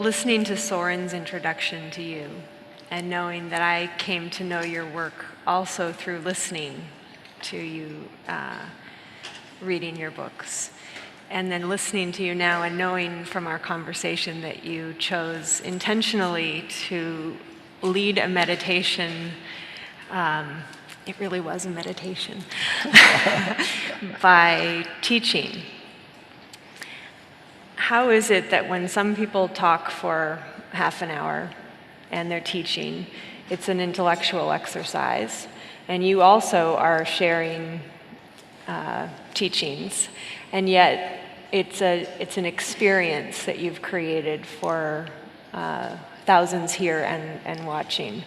listening to Soren's introduction to you and knowing that I came to know your work also through listening to you reading your books, and then listening to you now and knowing from our conversation that you chose intentionally to lead a meditation. It really was a meditation by teaching. How is it that when some people talk for half an hour and they're teaching, it's an intellectual exercise, and you also are sharing teachings, and yet it's an experience that you've created for thousands here and watching.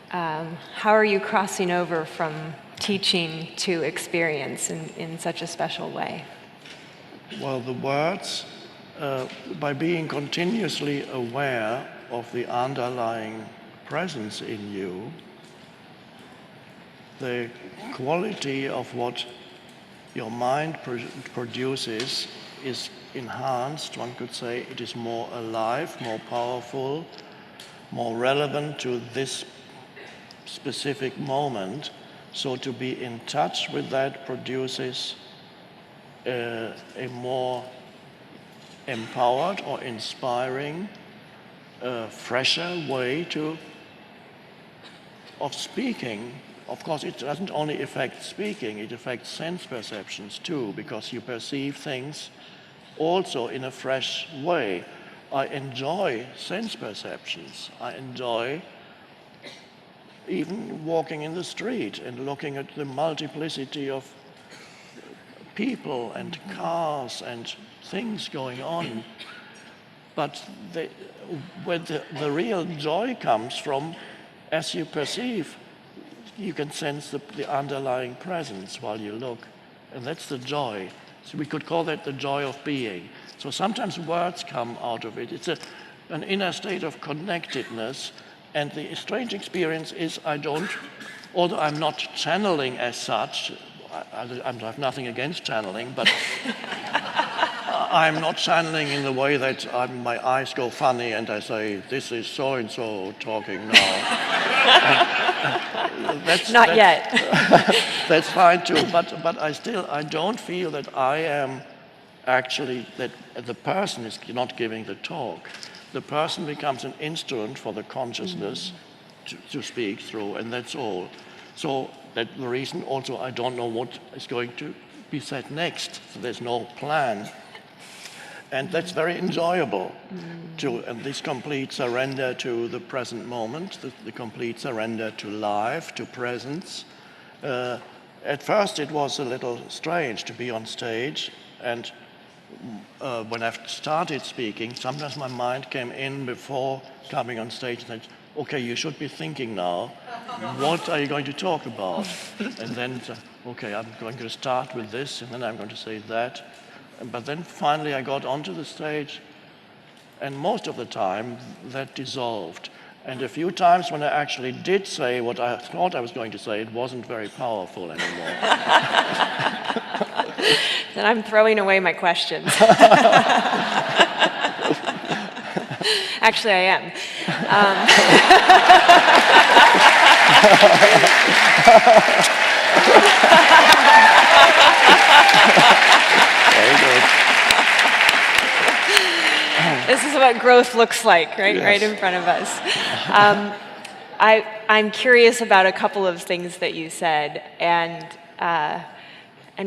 How are you crossing over from teaching to experience in such a special way? Well, the words, by being continuously aware of the underlying presence in you, the quality of what your mind produces is enhanced. One could say it is more alive, more powerful, more relevant to this specific moment. So to be in touch with that produces a more empowered or inspiring, fresher way of speaking. Of course, it doesn't only affect speaking, it affects sense perceptions too, because you perceive things also in a fresh way. I enjoy sense perceptions. I enjoy even walking in the street and looking at the multiplicity of people and cars and things going on. But where the real joy comes from, as you perceive, you can sense the underlying presence while you look, and that's the joy. So we could call that the joy of being. So sometimes words come out of it. It's an inner state of connectedness, and the strange experience is although I'm not channeling as such, I have nothing against channeling, but I'm not channeling in the way that my eyes go funny and I say, this is so-and-so talking now. Not yet. That's fine too, but I don't feel that I am actually, that the person is not giving the talk. The person becomes an instrument for the consciousness to speak through, and that's all. So that's the reason also I don't know what is going to be said next. So there's no plan. And that's very enjoyable, and this complete surrender to the present moment, the complete surrender to life, to presence. At first it was a little strange to be on stage, and when I started speaking, sometimes my mind came in before coming on stage and said, okay, you should be thinking now, what are you going to talk about? And then, okay, I'm going to start with this, and then I'm going to say that. But then finally I got onto the stage, and most of the time that dissolved. And a few times when I actually did say what I thought I was going to say, it wasn't very powerful anymore. Then I'm throwing away my questions. Actually, I am. Very good. This is what growth looks like, right? Yes. Right in front of us. I'm curious about a couple of things that you said, and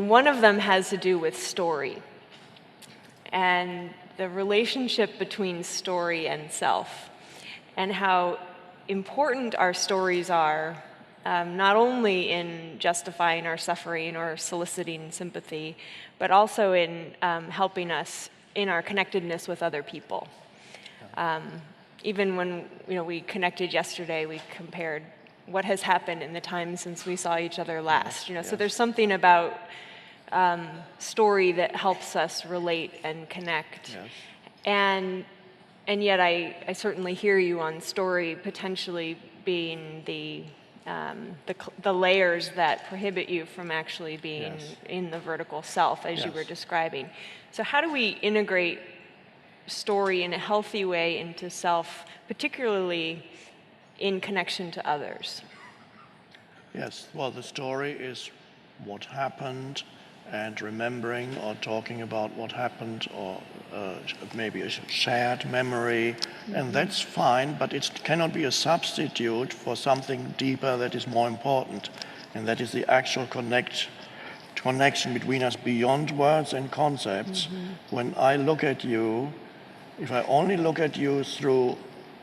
one of them has to do with story and the relationship between story and self, and how important our stories are, not only in justifying our suffering or soliciting sympathy, but also in helping us in our connectedness with other people. Even when we connected yesterday, we compared what has happened in the time since we saw each other last. Yes. So there's something about story that helps us relate and connect. Yes. And yet I certainly hear you on story potentially being the layers that prohibit you from actually being Yes. in the vertical self, as you Yes. were describing. So how do we integrate story in a healthy way into self, particularly in connection to others? Yes, well, the story is what happened and remembering or talking about what happened, or maybe a shared memory, and that's fine, but it cannot be a substitute for something deeper that is more important, and that is the actual connection between us beyond words and concepts. When I look at you, if I only look at you through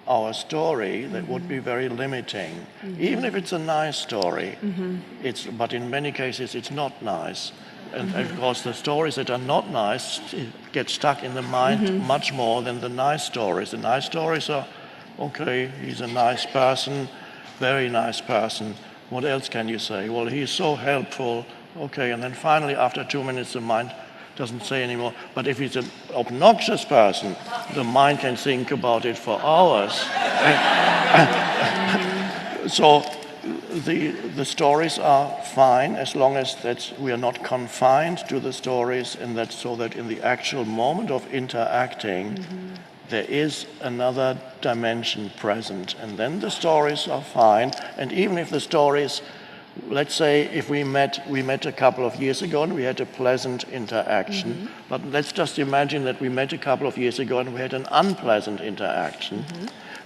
our story, that would be very limiting. Even if it's a nice story, but in many cases it's not nice. And of course the stories that are not nice get stuck in the mind much more than the nice stories. The nice stories are, okay, he's a nice person, very nice person. What else can you say? Well, he's so helpful. Okay, and then finally after 2 minutes the mind doesn't say anymore. But if he's an obnoxious person, the mind can think about it for hours. So the stories are fine as long as we are not confined to the stories, and that so that in the actual moment of interacting, there is another dimension present. And then the stories are fine. And even if the stories, let's say if we met a couple of years ago and we had a pleasant interaction, but let's just imagine that we met a couple of years ago and we had an unpleasant interaction,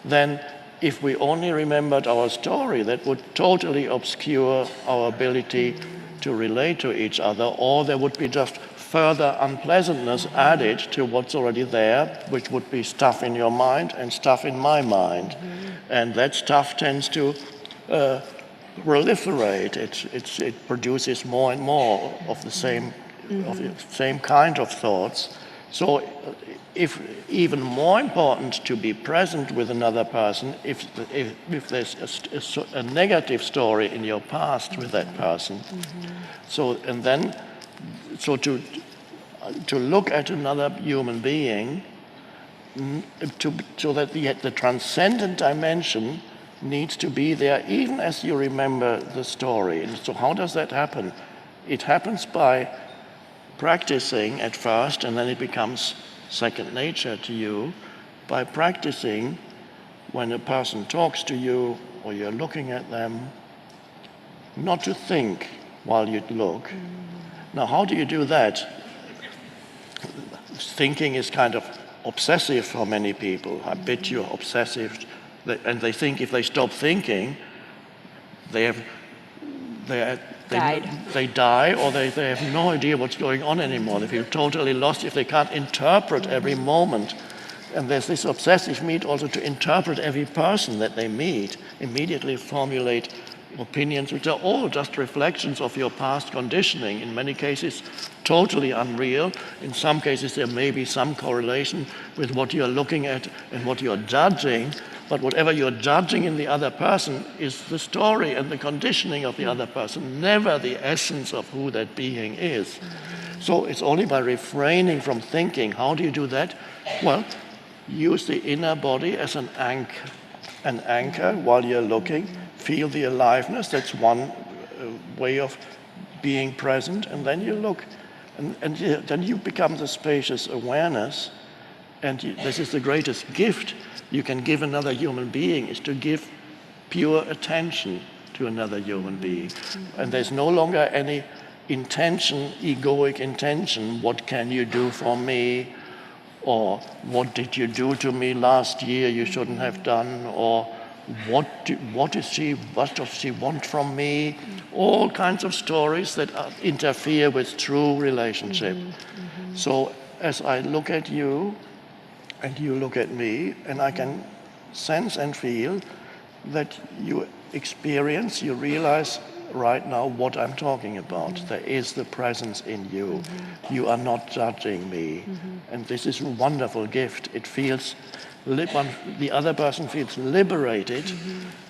then if we only remembered our story, that would totally obscure our ability to relate to each other, or there would be just further unpleasantness added to what's already there, which would be stuff in your mind and stuff in my mind. And that stuff tends to proliferate. It produces more and more of the same kind of thoughts. So if even more important to be present with another person, if there's a negative story in your past with that person, so to look at another human being, so that the transcendent dimension needs to be there even as you remember the story. And so how does that happen? It happens by practicing at first, and then it becomes second nature to you, by practicing when a person talks to you or you're looking at them, not to think while you look. Now, how do you do that? Thinking is kind of obsessive for many people. I bet you're obsessive, and they think if they stop thinking, they die, or they have no idea what's going on anymore. They feel totally lost if they can't interpret every moment. And there's this obsessive need also to interpret every person that they meet, immediately formulate opinions which are all just reflections of your past conditioning. In many cases, totally unreal. In some cases, there may be some correlation with what you're looking at and what you're judging. But whatever you're judging in the other person is the story and the conditioning of the other person, never the essence of who that being is. So it's only by refraining from thinking. How do you do that? Well, use the inner body as an anchor while you're looking. Feel the aliveness. That's one way of being present. And then you look, and then you become the spacious awareness. And this is the greatest gift you can give another human being, is to give pure attention to another human being. And there's no longer any intention, egoic intention, what can you do for me? Or what did you do to me last year you shouldn't have done? Or what does she want from me? All kinds of stories that interfere with true relationship. So as I look at you, and you look at me, and I can sense and feel that you experience, you realize right now what I'm talking about. There is the presence in you. You are not judging me. And this is a wonderful gift. It feels, the other person feels liberated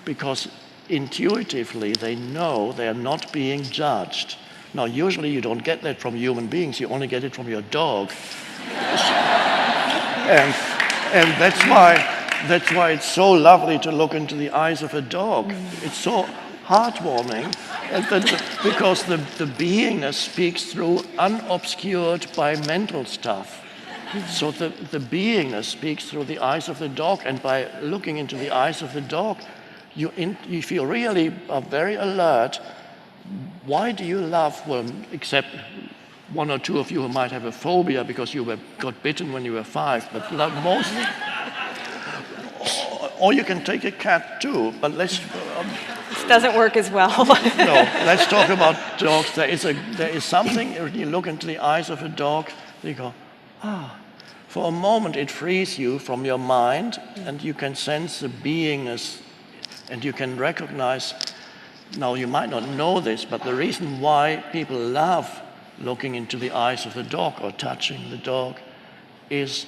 because intuitively they know they are not being judged. Now, usually you don't get that from human beings, you only get it from your dog. And that's why it's so lovely to look into the eyes of a dog. It's so heartwarming, and because the beingness speaks through unobscured by mental stuff. So the beingness speaks through the eyes of the dog, and by looking into the eyes of the dog, you feel really very alert. Why do you love? Well, except one or two of you who might have a phobia because you got bitten when you were 5, but most. Or you can take a cat too, but let's. This doesn't work as well. No, let's talk about dogs. There is something. When you look into the eyes of a dog, you go, ah. For a moment, it frees you from your mind, and you can sense the beingness, and you can recognize. Now, you might not know this, but the reason why people love looking into the eyes of the dog or touching the dog is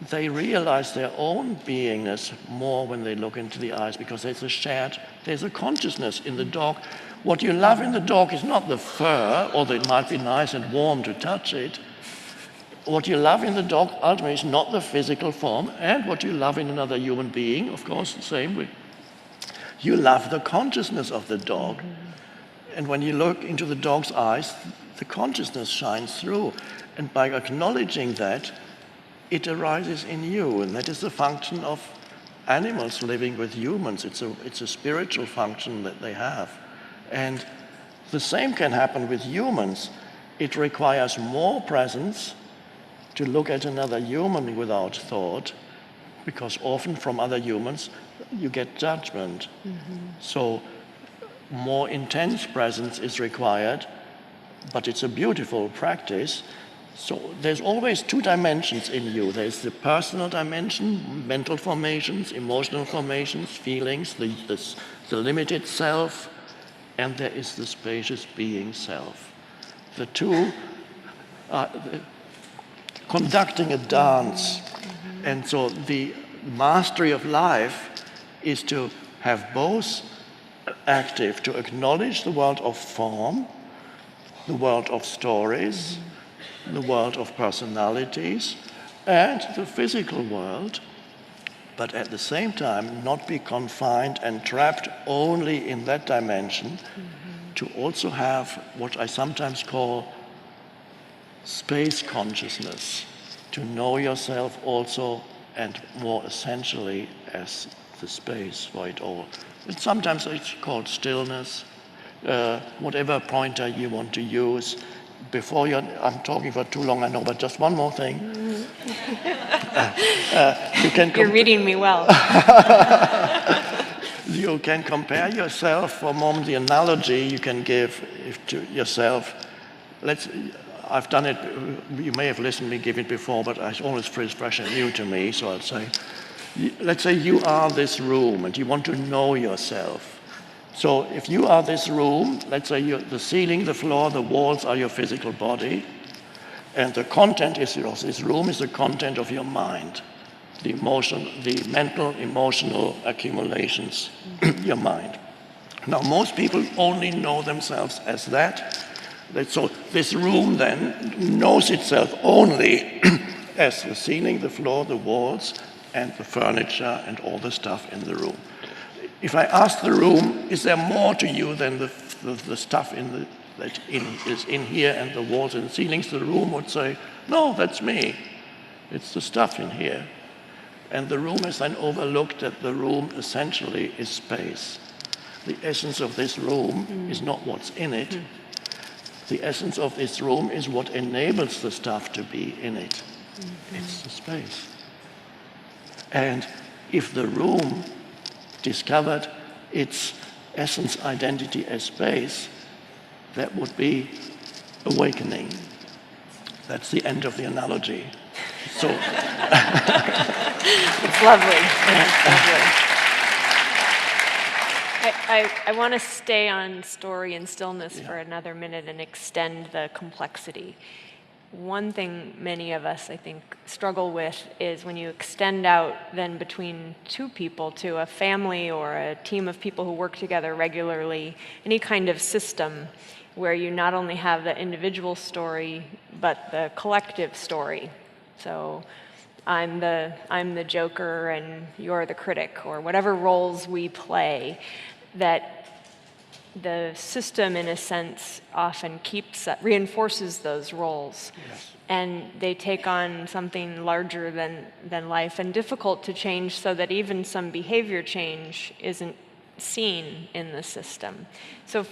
they realize their own beingness more when they look into the eyes, because there's a consciousness in the dog. What you love in the dog is not the fur, although it might be nice and warm to touch it. What you love in the dog ultimately is not the physical form, and what you love in another human being, of course, the same way. You love the consciousness of the dog. And when you look into the dog's eyes, the consciousness shines through. And by acknowledging that, it arises in you. And that is the function of animals living with humans. It's a spiritual function that they have. And the same can happen with humans. It requires more presence to look at another human without thought, because often from other humans you get judgment. So more intense presence is required, but it's a beautiful practice. So there's always 2 dimensions in you. There's the personal dimension, mental formations, emotional formations, feelings, the limited self, and there is the spacious being self. The two are conducting a dance. And so the mastery of life is to have both active, to acknowledge the world of form, the world of stories, the world of personalities, and the physical world, but at the same time not be confined and trapped only in that dimension, to also have what I sometimes call space consciousness, to know yourself also and more essentially as the space for it all. And sometimes it's called stillness, whatever pointer you want to use. I'm talking for too long, I know, but just one more thing. You're reading me well. You can compare yourself for a moment. The analogy you can give to yourself. I've done it. You may have listened to me give it before, but it's always fresh and new to me. So I'll say, let's say you are this room, and you want to know yourself. So if you are this room, let's say the ceiling, the floor, the walls are your physical body, and the content is yours. This room is the content of your mind, the mental, emotional accumulations, your mind. Now, most people only know themselves as that. So this room then knows itself only as the ceiling, the floor, the walls, and the furniture and all the stuff in the room. If I ask the room, is there more to you than the stuff that is in here and the walls and the ceilings? The room would say, no, that's me. It's the stuff in here. And the room is then overlooked that the room essentially is space. The essence of this room is not what's in it. The essence of this room is what enables the stuff to be in it. It's the space. And if the room discovered its essence identity as space, that would be awakening. That's the end of the analogy. So it's lovely. It's lovely. I want to stay on story and stillness for another minute and extend the complexity. One thing many of us, I think, struggle with is when you extend out then between 2 people to a family or a team of people who work together regularly, any kind of system where you not only have the individual story, but the collective story. So I'm the joker and you're the critic, or whatever roles we play, that the system, in a sense, often reinforces those roles. Yes. And they take on something larger than life and difficult to change, so that even some behavior change isn't seen in the system. So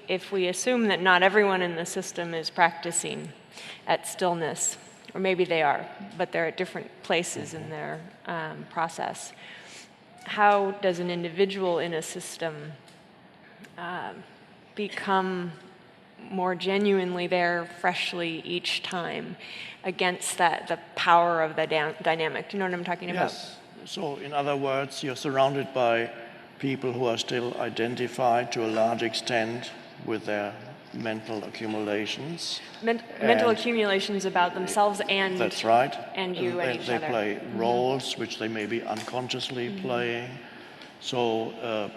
if we assume that not everyone in the system is practicing at stillness, or maybe they are, but they're at different places in their process, how does an individual in a system become more genuinely there, freshly each time, against the power of the dynamic? Do you know what I'm talking about? Yes. So in other words, you're surrounded by people who are still identified to a large extent with their mental accumulations. Mental accumulations about themselves and that's right. And you and each they other. play roles which they may be unconsciously playing. So,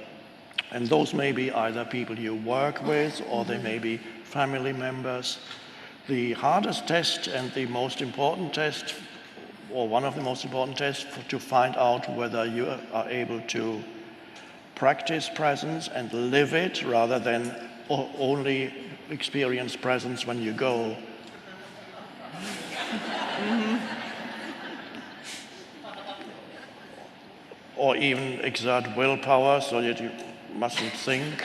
and those may be either people you work with, or they may be family members. The hardest test and the most important test, or one of the most important tests, to find out whether you are able to practice presence and live it rather than only experience presence when you go. Or even exert willpower so that you mustn't think.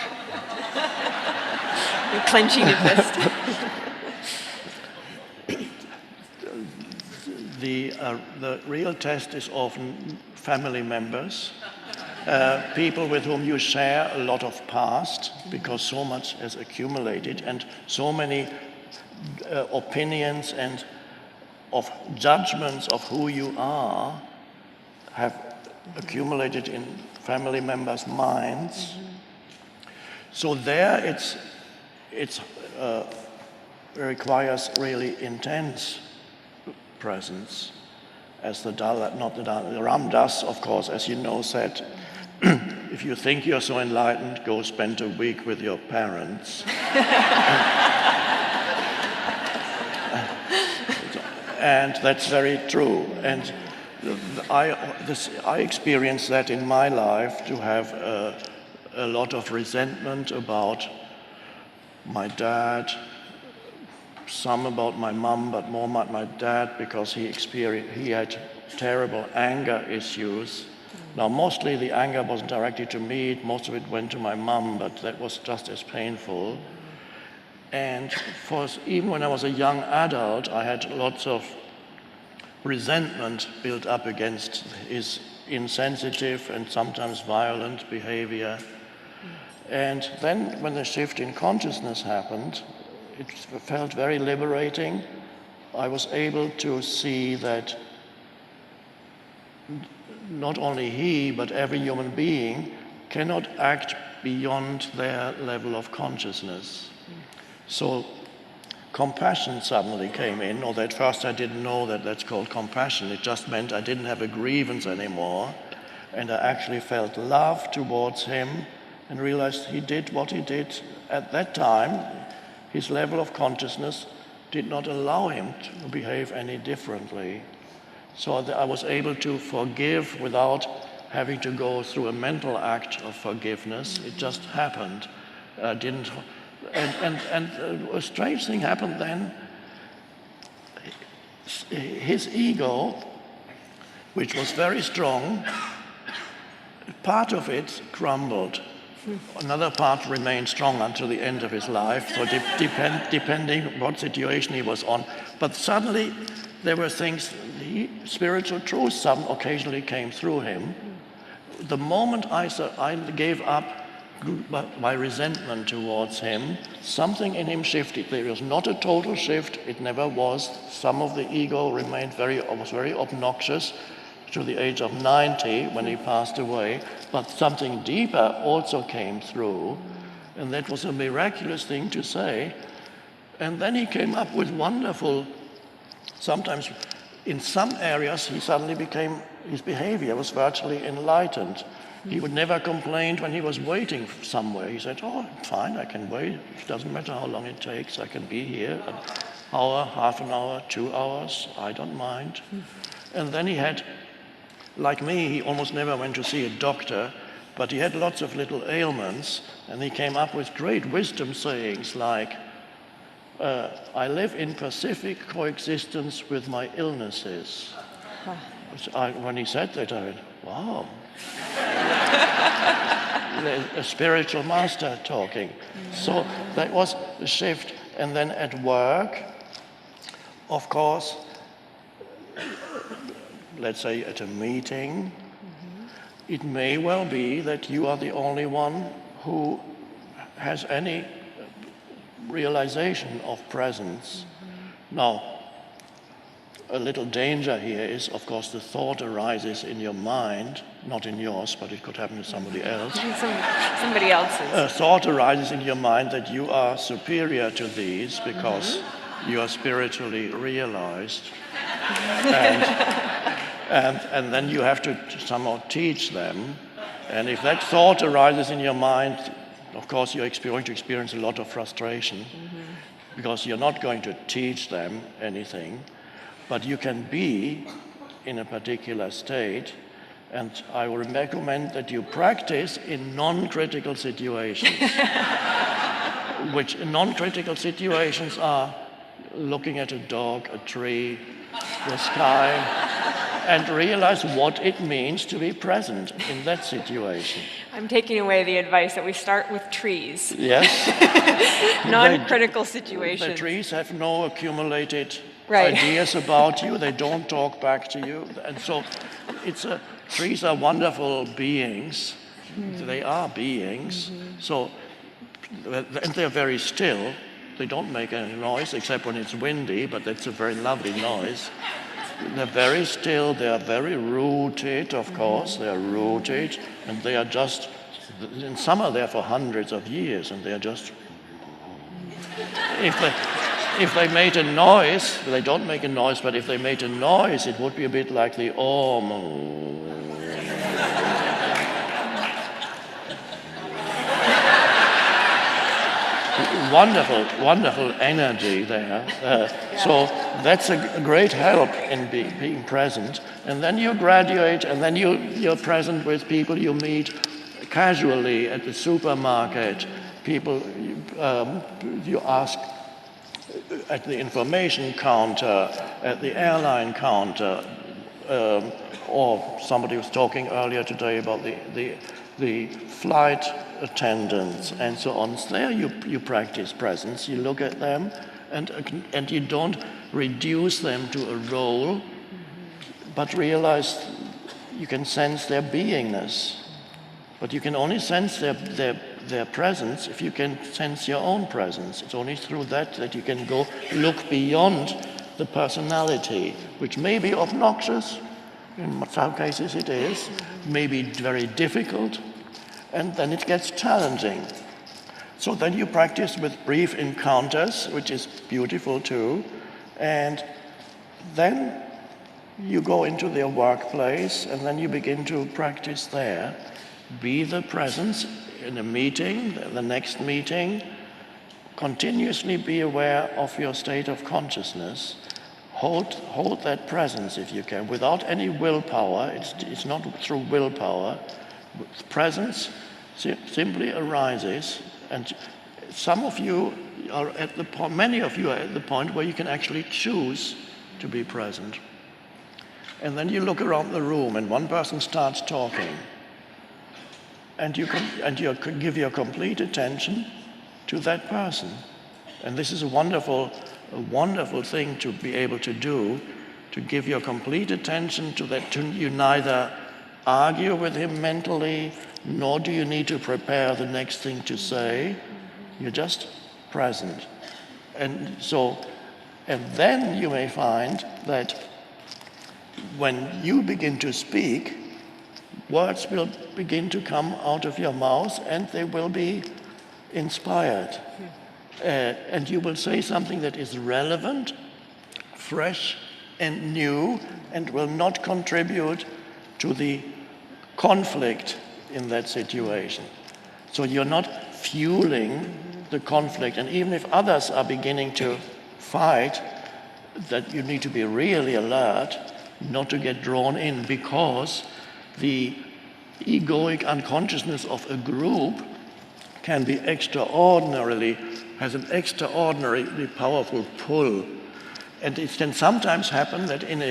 You're clenching your fist. The real test is often family members, people with whom you share a lot of past, because so much has accumulated, and so many opinions and of judgments of who you are have accumulated in family members' minds. So there it requires really intense presence, as the Ram Dass, of course, as you know, said, if you think you're so enlightened, go spend a week with your parents. And that's very true. And I experienced that in my life, to have a lot of resentment about my dad, some about my mom, but more about my dad, because he had terrible anger issues. Now, mostly the anger wasn't directed to me, most of it went to my mom, but that was just as painful. And even when I was a young adult, I had lots of resentment built up against his insensitive and sometimes violent behavior. And then when the shift in consciousness happened, it felt very liberating. I was able to see that not only he, but every human being cannot act beyond their level of consciousness. So compassion suddenly came in, although at first I didn't know that that's called compassion. It just meant I didn't have a grievance anymore, and I actually felt love towards him and realized he did what he did at that time. His level of consciousness did not allow him to behave any differently. So I was able to forgive without having to go through a mental act of forgiveness. It just happened. And a strange thing happened then. His ego, which was very strong, part of it crumbled. Another part remained strong until the end of his life, so depending what situation he was on. But suddenly there were things, spiritual truths occasionally came through him. The moment I gave up my resentment towards him, something in him shifted. There was not a total shift, it never was. Some of the ego remained was very obnoxious to the age of 90 when he passed away, but something deeper also came through, and that was a miraculous thing to say. And then he came up with wonderful, sometimes in some areas he suddenly his behavior was virtually enlightened. He would never complain when he was waiting somewhere. He said, oh, fine, I can wait. It doesn't matter how long it takes. I can be here an hour, half an hour, 2 hours. I don't mind. And then he had, like me, he almost never went to see a doctor but he had lots of little ailments, and he came up with great wisdom sayings like, I live in pacific coexistence with my illnesses. When he said that, I went, wow. A spiritual master talking. So that was the shift. And then at work, of course, let's say at a meeting, it may well be that you are the only one who has any realization of presence. Now, a little danger here is, of course, the thought arises in your mind, not in yours, but it could happen to somebody else. Somebody else's. A thought arises in your mind that you are superior to these because you are spiritually realized. And then you have to somehow teach them. And if that thought arises in your mind, of course, you're going to experience a lot of frustration because you're not going to teach them anything, but you can be in a particular state. And I will recommend that you practice in non-critical situations, which non-critical situations are looking at a dog, a tree, the sky, and realize what it means to be present in that situation. I'm taking away the advice that we start with trees. Yes. Non-critical situations. The trees have no accumulated Right. ideas about you. They don't talk back to you. And so trees are wonderful beings. They are beings. So, and they're very still. They don't make any noise except when it's windy, but that's a very lovely noise. They're very still, they're very rooted, of course, they're rooted, and they are just, in some are there for hundreds of years, and they're just, if they made a noise, they don't make a noise, but if they made a noise, it would be a bit like the Om. Wonderful energy there. So that's a great help in being present. And then you graduate, and then you're present with people you meet casually at the supermarket. People you ask at the information counter, at the airline counter, or somebody was talking earlier today about the flight attendants and so on. So there you practice presence, you look at them, and you don't reduce them to a role, but realize you can sense their beingness. But you can only sense their presence if you can sense your own presence. It's only through that you can go look beyond the personality, which may be obnoxious, in some cases it is, may be very difficult, and then it gets challenging. So then you practice with brief encounters, which is beautiful too, and then you go into their workplace, and then you begin to practice there. Be the presence in a meeting, the next meeting. Continuously be aware of your state of consciousness. Hold that presence if you can, without any willpower. It's not through willpower. Presence simply arises, and some of you are at the point, many of you are at the point where you can actually choose to be present. And then you look around the room, and one person starts talking, and you give your complete attention to that person. And this is a wonderful thing to be able to do, to give your complete attention to that. You neither argue with him mentally, nor do you need to prepare the next thing to say. You're just present. And then you may find that when you begin to speak, words will begin to come out of your mouth, and they will be inspired. And you will say something that is relevant, fresh, and new, and will not contribute to the conflict in that situation. So you're not fueling the conflict. And even if others are beginning to fight, that you need to be really alert not to get drawn in, because egoic unconsciousness of a group can be has an extraordinarily powerful pull. And it can sometimes happen that in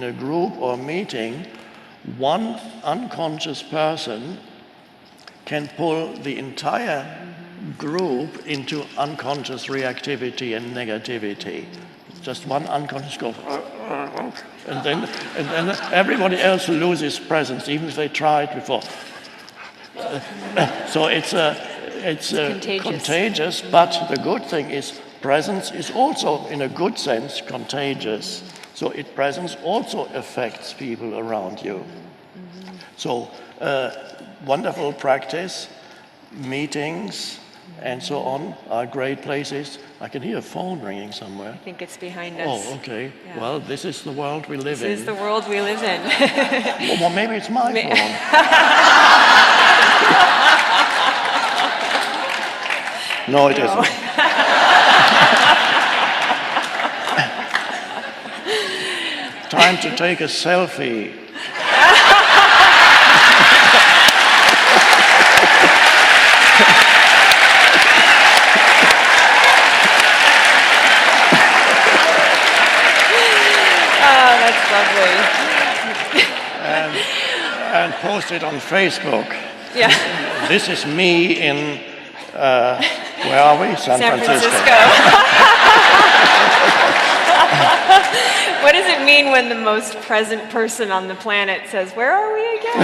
a group or meeting, one unconscious person can pull the entire group into unconscious reactivity and negativity. Just one unconscious goes, and then everybody else loses presence, even if they tried before. So it's contagious, but the good thing is presence is also, in a good sense, contagious. So presence also affects people around you. So wonderful practice, meetings, and so on are great places. I can hear a phone ringing somewhere. I think it's behind us. Oh, okay. Yeah. Well, this is the world we live in. This is the world we live in. Well, maybe it's my phone. No, it isn't. Time to take a selfie. That's lovely. And post it on Facebook. Yeah. This is me in, where are we? San Francisco. What does it mean when the most present person on the planet says, "Where are we again?"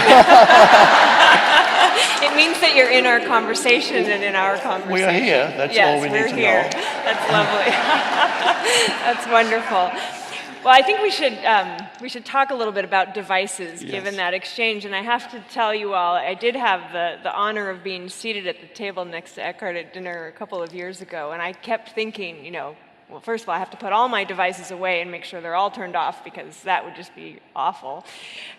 It means that you're in our conversation and in our conversation. We are here. That's all we need to here. know. That's lovely. That's wonderful. Well, I think we should talk a little bit about devices, given that exchange. And I have to tell you all, I did have the honor of being seated at the table next to Eckhart at dinner a couple of years ago, and I kept thinking, well, first of all, I have to put all my devices away and make sure they're all turned off, because that would just be awful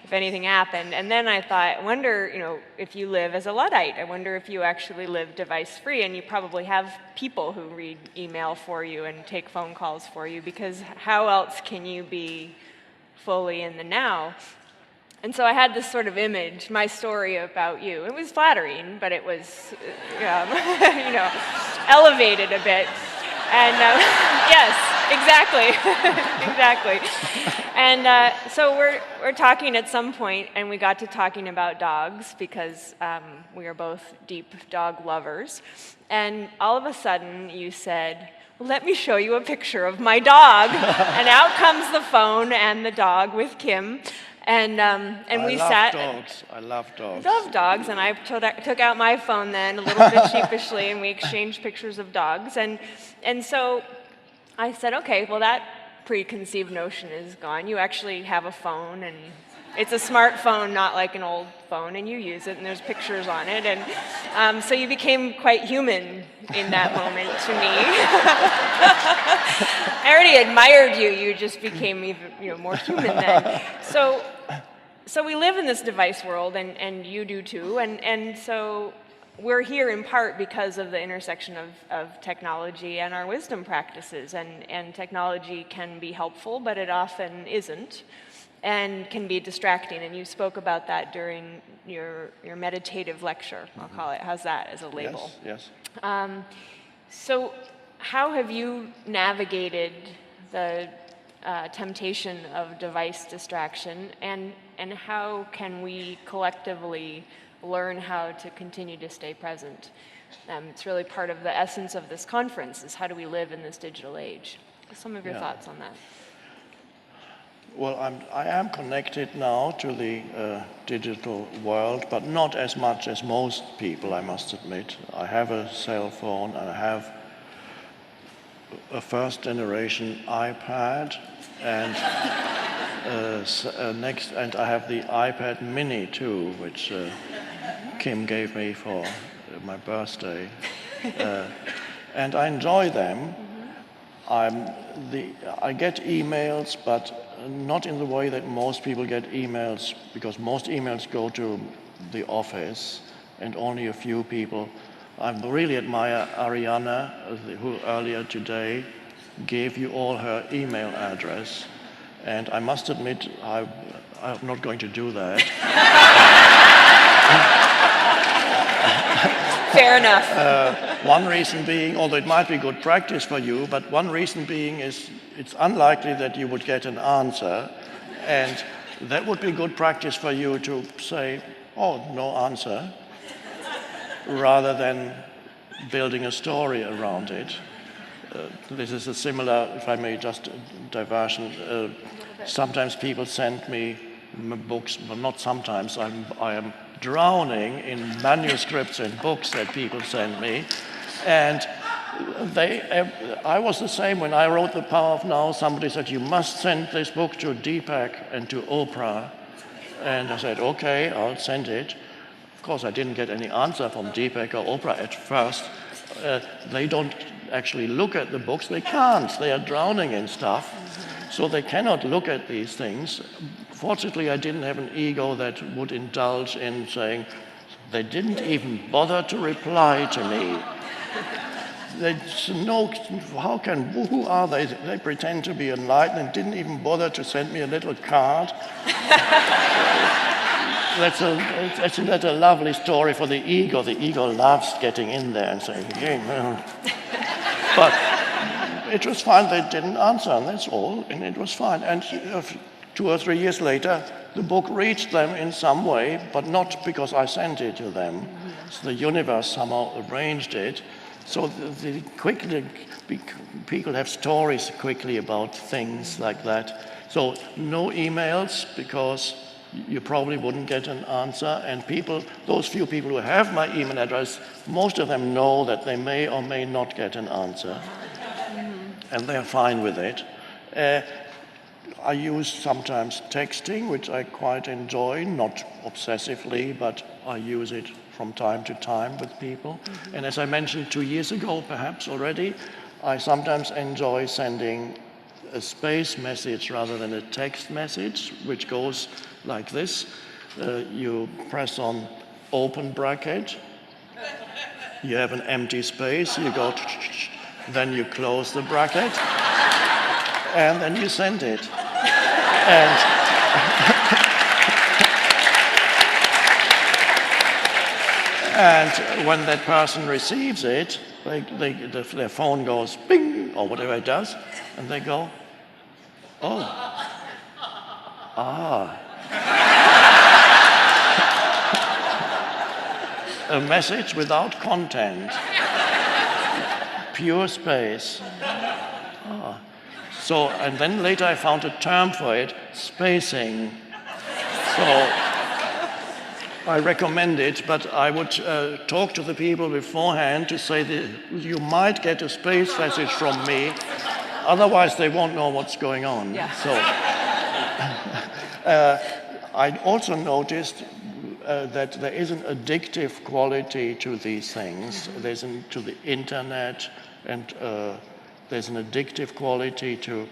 if anything happened. And then I thought, I wonder, if you live as a Luddite, I wonder if you actually live device-free, and you probably have people who read email for you and take phone calls for you, because how else can you be fully in the now? And so I had this sort of image, my story about you. It was flattering, but it was, elevated a bit. And yes, exactly, exactly. And so we're talking at some point, and we got to talking about dogs, because we are both deep dog lovers. And all of a sudden you said, "Well, let me show you a picture of my dog." And out comes the phone and the dog with Kim. And we sat. I love dogs. Love dogs, and I took out my phone then a little bit sheepishly, and we exchanged pictures of dogs. And so I said, okay, well, that preconceived notion is gone. You actually have a phone, and it's a smartphone, not like an old phone, and you use it, and there's pictures on it. And so you became quite human in that moment to me. I already admired you. You just became even more human then. So we live in this device world, and you do too, and so we're here in part because of the intersection of technology and our wisdom practices, and technology can be helpful, but it often isn't, and can be distracting, and you spoke about that during your meditative lecture, I'll call it. How's that as a label? Yes. So how have you navigated the temptation of device distraction, and how can we collectively learn how to continue to stay present? It's really part of the essence of this conference, is how do we live in this digital age? Some of your thoughts on that. Well, I am connected now to the digital world, but not as much as most people, I must admit. I have a cell phone, and I have a first generation iPad, and and I have the iPad Mini too, which Kim gave me for my birthday, and I enjoy them. I get emails, but not in the way that most people get emails, because most emails go to the office, and only a few people. I really admire Ariana, who earlier today gave you all her email address, and I must admit I'm not going to do that. Fair enough. One reason being, although it might be good practice for you, but one reason being is it's unlikely that you would get an answer, and that would be good practice for you to say, oh, no answer, rather than building a story around it. This is a similar, if I may just diversion, sometimes people send me books, but not sometimes, I am drowning in manuscripts and books that people send me. And I was the same when I wrote The Power of Now. Somebody said, you must send this book to Deepak and to Oprah. And I said, okay, I'll send it. Of course, I didn't get any answer from Deepak or Oprah at first. They don't actually look at the books. They can't. They are drowning in stuff. So they cannot look at these things. Fortunately, I didn't have an ego that would indulge in saying, they didn't even bother to reply to me. Who are they? They pretend to be enlightened and didn't even bother to send me a little card. Isn't that a lovely story for the ego? The ego loves getting in there and saying, but it was fine, they didn't answer, and that's all, and it was fine. And 2 or 3 years later, the book reached them in some way, but not because I sent it to them. So the universe somehow arranged it. So people have stories quickly about things like that. So no emails, because you probably wouldn't get an answer. And those few people who have my email address, most of them know that they may or may not get an answer. And they're fine with it. I use sometimes texting, which I quite enjoy, not obsessively, but I use it from time to time with people. And as I mentioned 2 years ago, perhaps already, I sometimes enjoy sending a space message rather than a text message, which goes like this. You press on open bracket, you have an empty space, you go, then you close the bracket, and then you send it. And when that person receives it, their phone goes bing, or whatever it does, and they go, oh, a message without content, pure space. So, and then later I found a term for it, spacing. So I recommend it, but I would talk to the people beforehand to say that you might get a space message from me, otherwise they won't know what's going on. Yeah. So I also noticed that there is an addictive quality to these things. There's to the internet, and there's an addictive quality to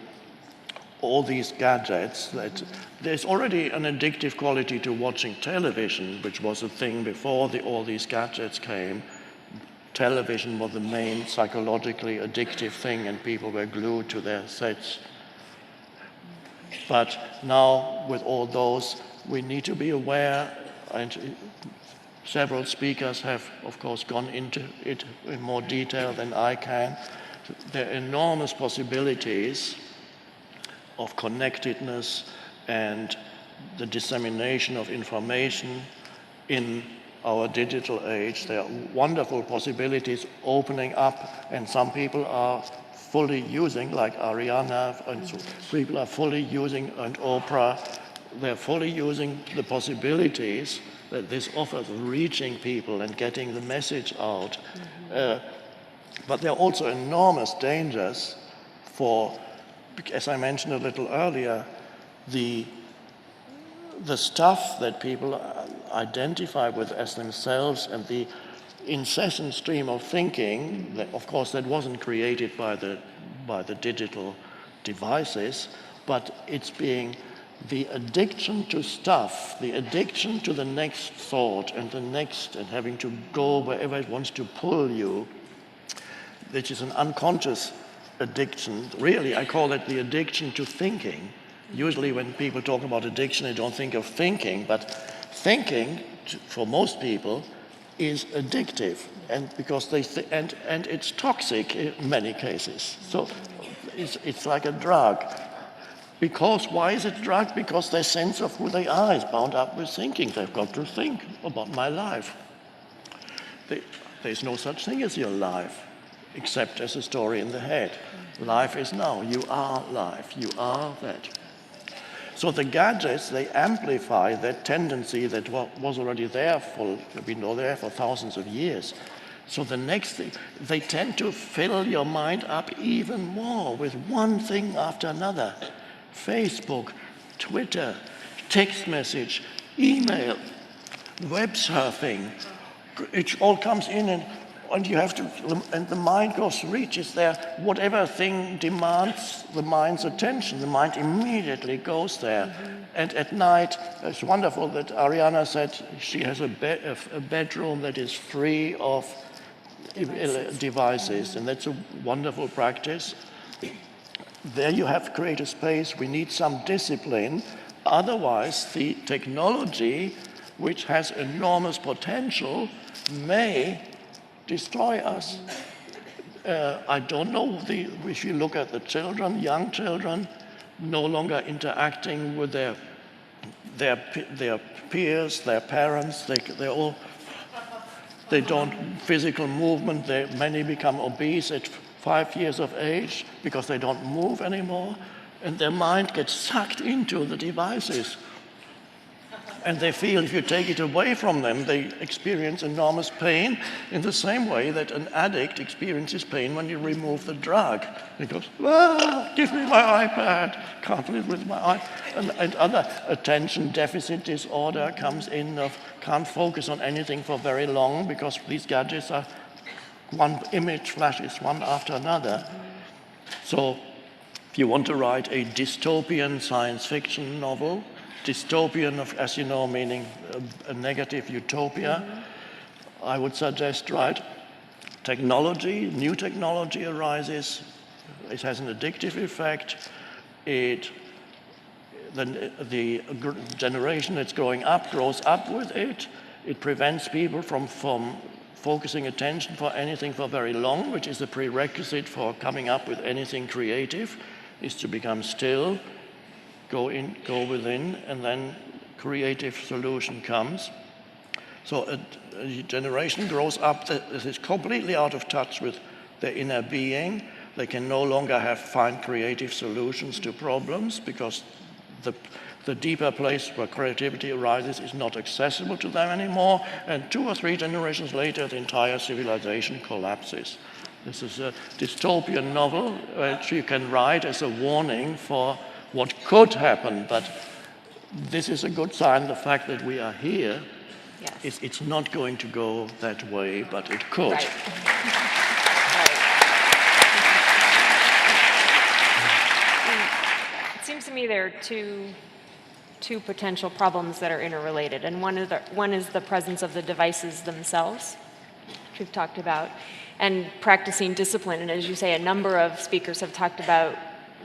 all these gadgets. That there's already an addictive quality to watching television, which was a thing before all these gadgets came. Television was the main psychologically addictive thing, and people were glued to their sets. But now, with all those, we need to be aware, and several speakers have, of course, gone into it in more detail than I can. There are enormous possibilities of connectedness and the dissemination of information in our digital age. There are wonderful possibilities opening up, and some people are fully using, like Ariana, and so people are fully using, and Oprah, they're fully using the possibilities that this offers, reaching people and getting the message out. But there are also enormous dangers for, as I mentioned a little earlier, the stuff that people identify with as themselves, and the incessant stream of thinking, that, of course, that wasn't created by the digital devices, but it's being the addiction to stuff, the addiction to the next thought and the next, and having to go wherever it wants to pull you, which is an unconscious addiction. Really, I call it the addiction to thinking. Usually when people talk about addiction, they don't think of thinking, but thinking for most people, is addictive, and because and it's toxic in many cases. So it's like a drug. Because why is it a drug? Because their sense of who they are is bound up with thinking. They've got to think about my life. There's no such thing as your life, except as a story in the head. Life is now. You are life. You are that. So the gadgets, they amplify that tendency that was already there for thousands of years. So the next thing, they tend to fill your mind up even more with one thing after another. Facebook, Twitter, text message, email, web surfing. It all comes in and you have to, and the mind reaches there. Whatever thing demands the mind's attention, the mind immediately goes there. Mm-hmm. And at night, it's wonderful that Ariana said she has a bedroom that is free of devices, and that's a wonderful practice. There you have to create a space. We need some discipline. Otherwise, the technology, which has enormous potential, may destroy us. I don't know, if you look at the children, young children, no longer interacting with their peers, their parents, they don't, physical movement, many become obese at 5 years of age because they don't move anymore, and their mind gets sucked into the devices. And they feel if you take it away from them, they experience enormous pain in the same way that an addict experiences pain when you remove the drug. He goes, give me my iPad, can't live with my iPad. And other attention deficit disorder comes in of can't focus on anything for very long because these gadgets are one image flashes one after another. So if you want to write a dystopian science fiction novel, dystopian, as you know, meaning a negative utopia, I would suggest new technology arises, it has an addictive effect, the generation that's growing up grows up with it, it prevents people from focusing attention for anything for very long, which is a prerequisite for coming up with anything creative, is to become still, go within, and then creative solution comes. So a generation grows up that is completely out of touch with their inner being. They can no longer find creative solutions to problems because the deeper place where creativity arises is not accessible to them anymore, and 2 or 3 generations later, the entire civilization collapses. This is a dystopian novel which you can write as a warning for what could happen, but this is a good sign. The fact that we are here, yes. It's not going to go that way, but it could. Right. It seems to me there are two potential problems that are interrelated, and one is the presence of the devices themselves, which we've talked about, and practicing discipline. And as you say, a number of speakers have talked about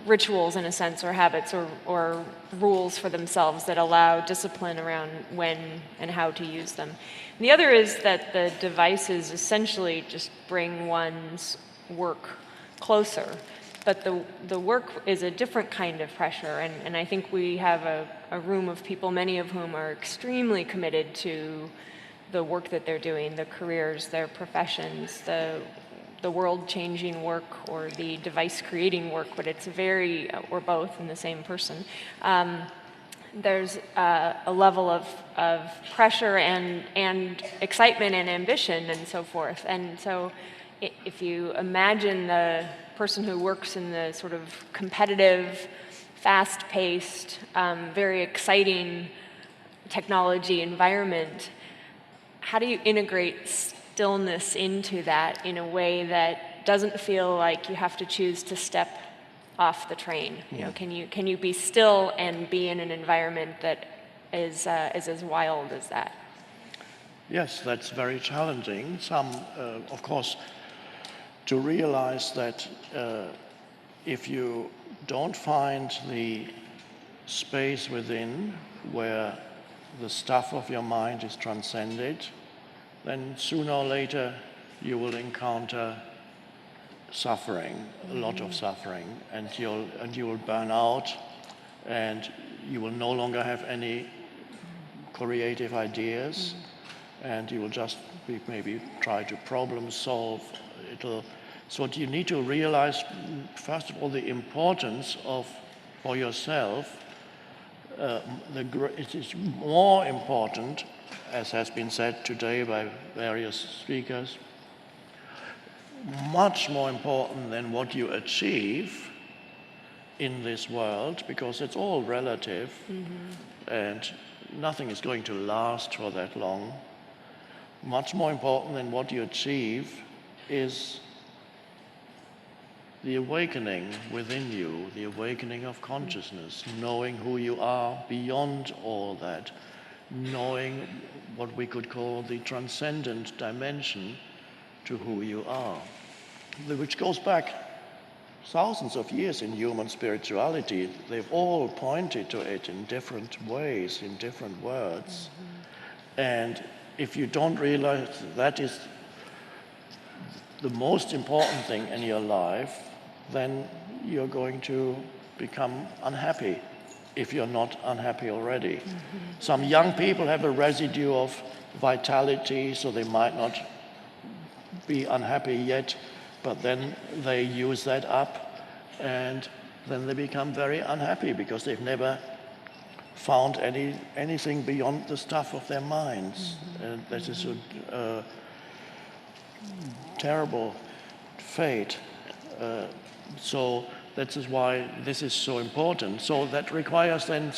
rituals, in a sense, or habits or rules for themselves that allow discipline around when and how to use them. And the other is that the devices essentially just bring one's work closer, but the work is a different kind of pressure, and I think we have a room of people, many of whom are extremely committed to the work that they're doing, the careers, their professions, the world-changing work or the device-creating work, but it's or both in the same person. There's a level of pressure and excitement and ambition and so forth. And so if you imagine the person who works in the sort of competitive, fast-paced, very exciting technology environment, how do you integrate stillness into that in a way that doesn't feel like you have to choose to step off the train? You know, can you be still and be in an environment that is as wild as that? Yes, that's very challenging. Of course, to realize that if you don't find the space within where the stuff of your mind is transcended, then sooner or later you will encounter suffering, a lot of suffering, and you will burn out, and you will no longer have any creative ideas, and you will just maybe try to problem solve. So you need to realize, first of all, the importance of, for yourself, it is more important, as has been said today by various speakers, much more important than what you achieve in this world, because it's all relative, and nothing is going to last for that long. Much more important than what you achieve is the awakening within you, the awakening of consciousness, knowing who you are beyond all that, knowing what we could call the transcendent dimension to who you are, which goes back thousands of years in human spirituality. They've all pointed to it in different ways, in different words. And if you don't realize that is the most important thing in your life, then you're going to become unhappy, if you're not unhappy already. Some young people have a residue of vitality, so they might not be unhappy yet, but then they use that up, and then they become very unhappy because they've never found anything beyond the stuff of their minds. And that is a terrible fate. So that is why this is so important. So that requires then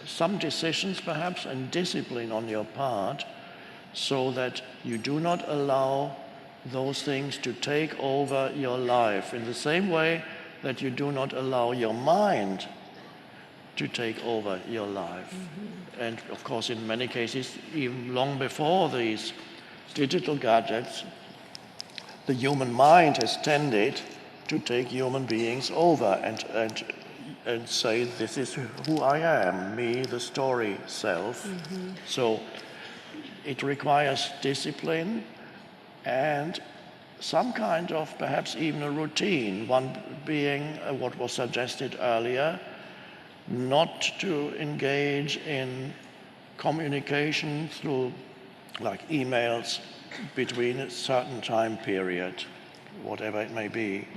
some decisions perhaps and discipline on your part, so that you do not allow those things to take over your life in the same way that you do not allow your mind to take over your life. And of course, in many cases, even long before these digital gadgets, the human mind has tended to take human beings over and say, this is who I am, me, the story self. So it requires discipline and some kind of perhaps even a routine, one being what was suggested earlier, not to engage in communication through like emails between a certain time period, whatever it may be,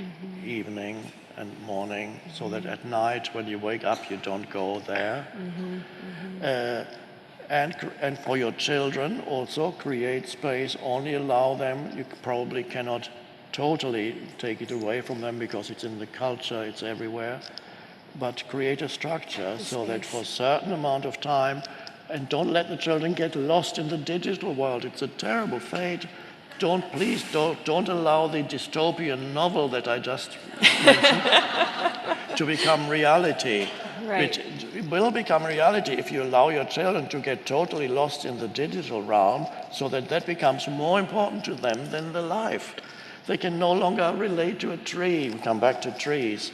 evening and morning, so that at night when you wake up you don't go there. And for your children also create space, only allow them, you probably cannot totally take it away from them because it's in the culture, it's everywhere, but create a structure so that for a certain amount of time, and don't let the children get lost in the digital world. It's a terrible fate. Please don't allow the dystopian novel that I just mentioned to become reality. Right. It will become reality if you allow your children to get totally lost in the digital realm, so that becomes more important to them than the life. They can no longer relate to a tree. We come back to trees.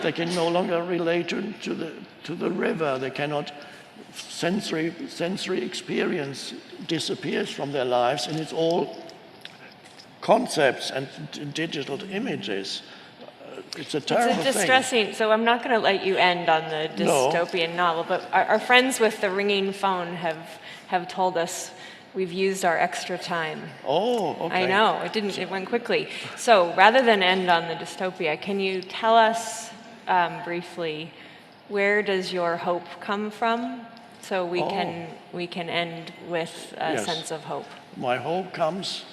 They can no longer relate to the river. They cannot. Sensory experience disappears from their lives, and it's all concepts and digital images. It's a terrible thing. It's a distressing. So I'm not going to let you end on the dystopian novel, but our friends with the ringing phone have told us we've used our extra time. Oh, okay. I know, it went quickly. So rather than end on the dystopia, can you tell us briefly, where does your hope come from? So we can end with a sense of hope. My hope comes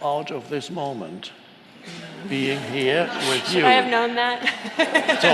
out of this moment, being here with you. Should I have known that? So